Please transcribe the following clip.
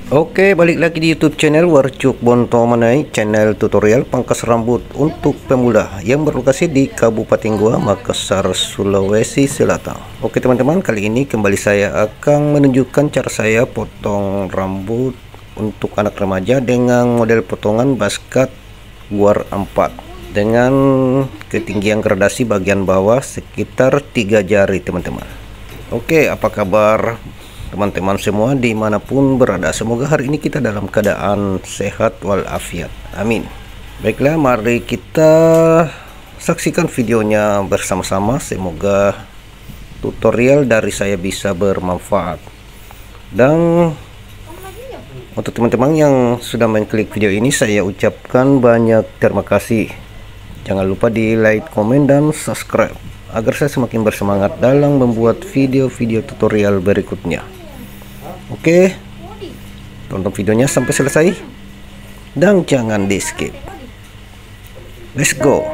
Oke, balik lagi di YouTube channel Warcuk Bonto Manai, channel tutorial pangkas rambut untuk pemula yang berlokasi di Kabupaten Goa, Makassar, Sulawesi Selatan. Oke teman-teman, kali ini kembali saya akan menunjukkan cara saya potong rambut untuk anak remaja dengan model potongan buzzcut guar 4 dengan ketinggian gradasi bagian bawah sekitar 3 jari teman-teman. Oke, apa kabar teman-teman semua dimanapun berada? Semoga hari ini kita dalam keadaan sehat walafiat, amin. Baiklah, mari kita saksikan videonya bersama-sama. Semoga tutorial dari saya bisa bermanfaat. Dan untuk teman-teman yang sudah mengklik video ini, saya ucapkan banyak terima kasih. Jangan lupa di like, komen, dan subscribe agar saya semakin bersemangat dalam membuat video-video tutorial berikutnya. Oke, tonton videonya sampai selesai dan jangan di skip. Let's go.